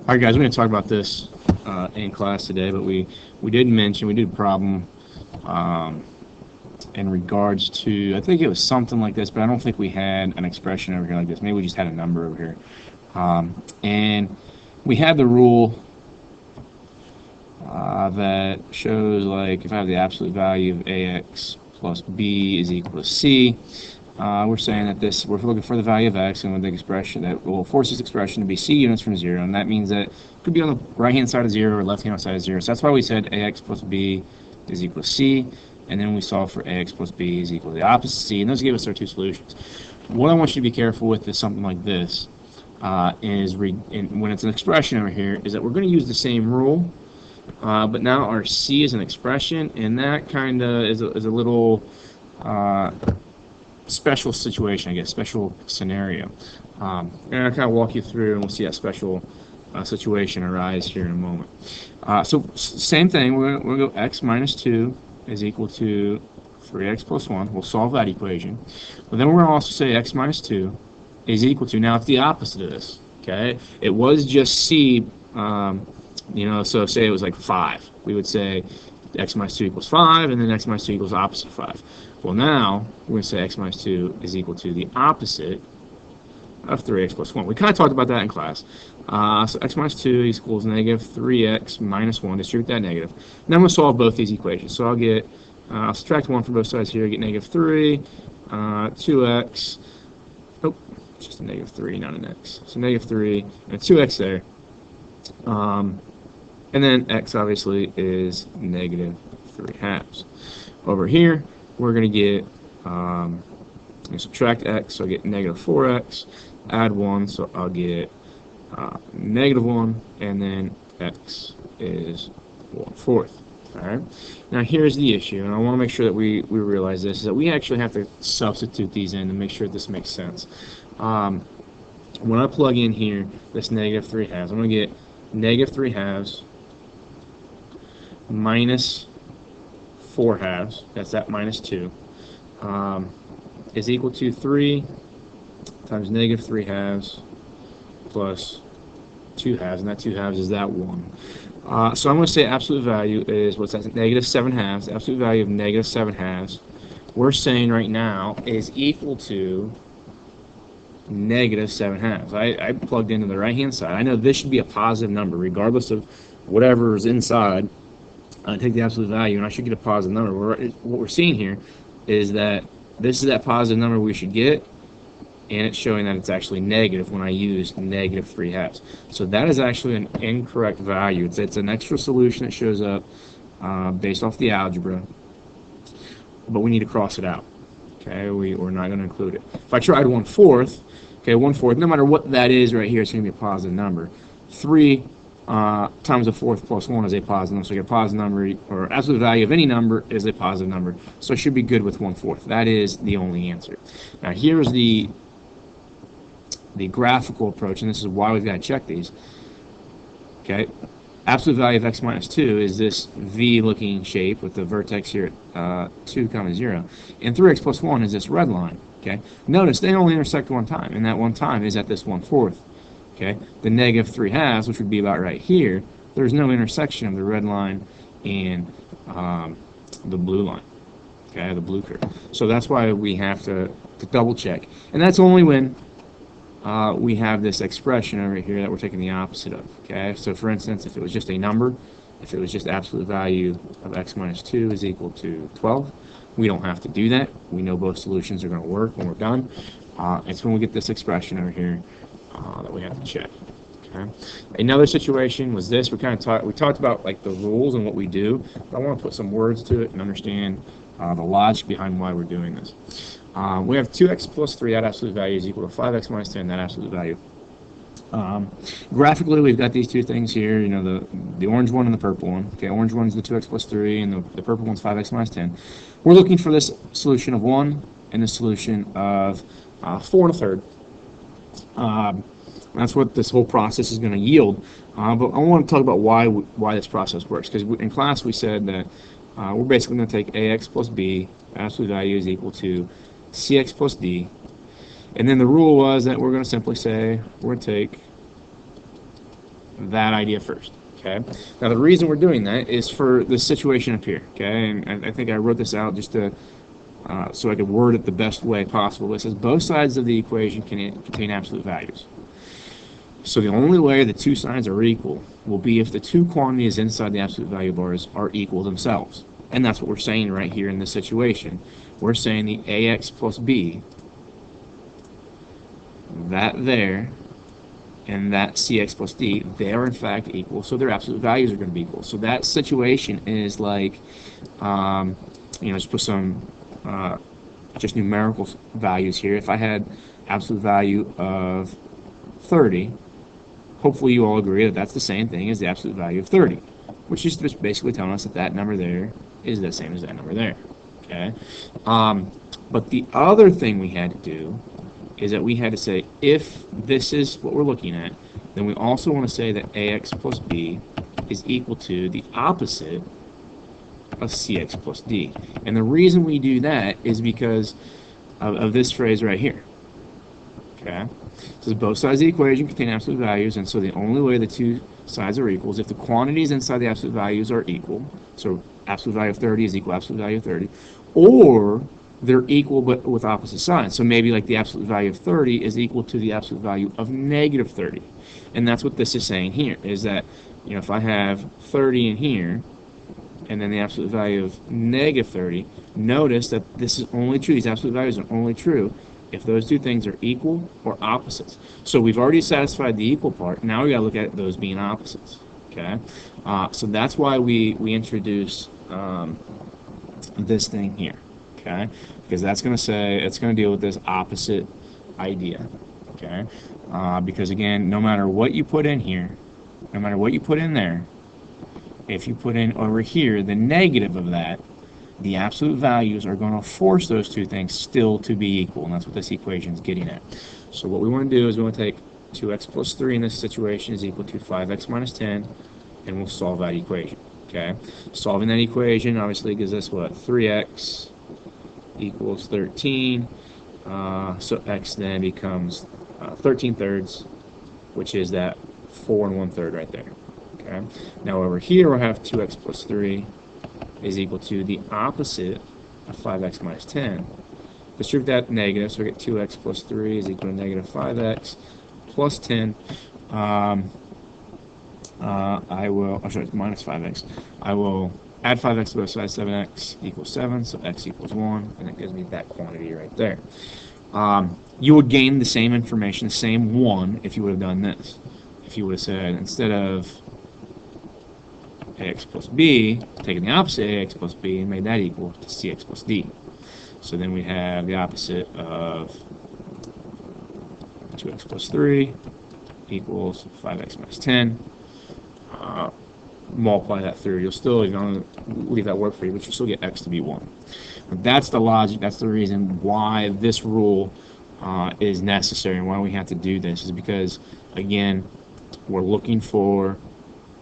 All right, guys, we're going to talk about this in class today, but we did mention, we did a problem um, in regards to, I think it was something like this, but I don't think we had an expression over here like this. Maybe we just had a number over here. And we had the rule that shows, like, if I have the absolute value of ax plus b is equal to c, we're saying that we're looking for the value of x, and with the expression that will force this expression to be c units from 0, and that means that it could be on the right-hand side of 0 or left-hand side of 0. So that's why we said ax plus b is equal to c, and then we solve for ax plus b is equal to the opposite c, and those give us our two solutions. What I want you to be careful with is something like this, when it's an expression over here, is that we're going to use the same rule, but now our c is an expression, and that kind of is a little special situation, I guess, special scenario. And I'll kind of walk you through, and we'll see that special situation arise here in a moment. So same thing, we're going to go x minus 2 is equal to 3x plus 1. We'll solve that equation. But then we're going to also say x minus 2 is equal to, now it's the opposite of this, okay? It was just c, so say it was like 5. We would say x minus 2 equals 5, and then x minus 2 equals opposite of 5. Well, now we're going to say x minus 2 is equal to the opposite of 3x plus 1. We kind of talked about that in class. So x minus 2 equals negative 3x minus 1. Distribute that negative. Now I'm going to solve both these equations. So I'll subtract 1 from both sides here. Get negative 3, 2x. Oh, just a negative 3, not an x. So negative 3 and 2x there. And then x obviously is negative 3 halves. Over here, we're going to get, subtract x, so I get negative 4x, add 1, so I'll get negative 1, and then x is 1/4. Alright, now here's the issue, and I want to make sure that we realize this, is that we actually have to substitute these in to make sure this makes sense. When I plug in here this negative 3 halves, I'm going to get negative 3 halves minus 4 halves, that's that minus 2, is equal to 3 times negative 3 halves plus 2 halves, and that 2 halves is that 1. So I'm going to say absolute value is, what's that, negative 7 halves. The absolute value of negative 7 halves, we're saying right now, is equal to negative 7 halves. I plugged into the right-hand side. I know this should be a positive number, regardless of whatever is inside. I take the absolute value, and I should get a positive number. What we're seeing here is that this is that positive number we should get, and it's showing that it's actually negative when I use negative 3 halves. So that is actually an incorrect value. It's an extra solution that shows up based off the algebra, but we need to cross it out. Okay, we're not going to include it. If I tried 1/4, okay, 1/4, no matter what that is right here, it's going to be a positive number. 3 times a fourth plus 1 is a positive number, so I get a positive number, or absolute value of any number is a positive number, so I should be good with 1/4. That is the only answer. Now here's the graphical approach, and this is why we've got to check these. Okay, absolute value of x minus 2 is this V-looking shape with the vertex here at 2, 0, and 3x plus 1 is this red line. Okay, notice they only intersect one time, and that one time is at this 1/4. Okay, the negative 3 halves, which would be about right here, there's no intersection of the red line and the blue line. Okay, the blue curve. So that's why we have to double check, and that's only when we have this expression over here that we're taking the opposite of. Okay, so for instance, if it was just a number, if it was just absolute value of x minus 2 is equal to 12, we don't have to do that. We know both solutions are going to work when we're done. It's when we get this expression over here that we have to check. Okay. Another situation was this. We talked about like the rules and what we do, but I want to put some words to it and understand the logic behind why we're doing this. We have 2x plus 3, that absolute value is equal to 5x minus 10, that absolute value. Graphically, we've got these two things here, the orange one and the purple one. Okay, orange one's the 2x plus 3, and the purple one's 5x minus 10. We're looking for this solution of 1 and the solution of 4 1/3. That's what this whole process is going to yield. But I want to talk about why this process works, because in class we said that we're basically going to take ax plus b, absolute value is equal to cx plus d, and then the rule was that we're going to simply say we're going to take that idea first. Okay. Now the reason we're doing that is for the situation up here. Okay, and I think I wrote this out just to so I could word it the best way possible. It says both sides of the equation can contain absolute values. So the only way the two sides are equal will be if the two quantities inside the absolute value bars are equal themselves. And that's what we're saying right here in this situation. We're saying the ax plus b, that there, and that cx plus d, they are in fact equal, so their absolute values are going to be equal. So that situation is like, just put some just numerical values here. If I had absolute value of 30, hopefully you all agree that that's the same thing as the absolute value of 30, which is just basically telling us that that number there is the same as that number there. Okay. But the other thing we had to do is that we had to say, if this is what we're looking at, then we also want to say that ax plus b is equal to the opposite of cx plus d. And the reason we do that is because of this phrase right here. Okay? So both sides of the equation contain absolute values, and so the only way the two sides are equal is if the quantities inside the absolute values are equal. So absolute value of 30 is equal to absolute value of 30. Or they're equal but with opposite signs. So maybe like the absolute value of 30 is equal to the absolute value of negative 30. And that's what this is saying here, is that, if I have 30 in here, and then the absolute value of negative 30, notice that this is only true, these absolute values are only true if those two things are equal or opposites. So we've already satisfied the equal part, now we gotta look at those being opposites, okay? So that's why we introduce this thing here, okay? Because that's gonna say, it's gonna deal with this opposite idea, okay? Because again, no matter what you put in here, no matter what you put in there, if you put in over here the negative of that, the absolute values are going to force those two things still to be equal, and that's what this equation is getting at. So what we want to do is we want to take 2x plus 3 in this situation is equal to 5x minus 10, and we'll solve that equation. Okay, solving that equation obviously gives us what? 3x equals 13. So x then becomes 13 thirds, which is that 4 1/3 right there. Okay. Now over here we'll have 2x plus 3 is equal to the opposite of 5x minus 10. Distribute that negative, so we get 2x plus 3 is equal to negative 5x plus 10. Minus 5x. I will add 5x to both sides, 7x equals 7, so x equals 1, and it gives me that quantity right there. You would gain the same information, the same 1, if you would have done this. If you would have said, instead of ax plus b, taking the opposite ax plus b and made that equal to cx plus d. So then we have the opposite of 2x plus 3 equals 5x minus 10. Multiply that through. You'll still, leave that work for you, but you'll still get x to be 1. But that's the logic, that's the reason why this rule is necessary and why we have to do this, is because, again, we're looking for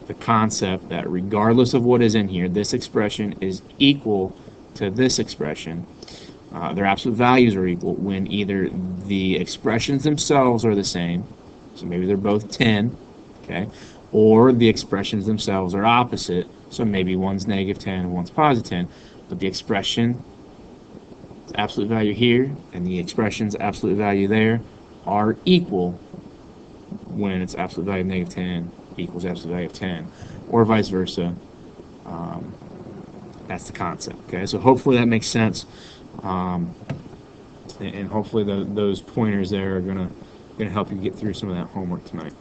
the concept that regardless of what is in here, this expression is equal to this expression. Their absolute values are equal when either the expressions themselves are the same, so maybe they're both 10, okay, or the expressions themselves are opposite, so maybe one's negative 10 and one's positive 10, but the expression absolute value here and the expression's absolute value there are equal when it's absolute value of negative 10 equals absolute value of 10, or vice versa. That's the concept. Okay, so hopefully that makes sense, and hopefully those pointers there are gonna help you get through some of that homework tonight.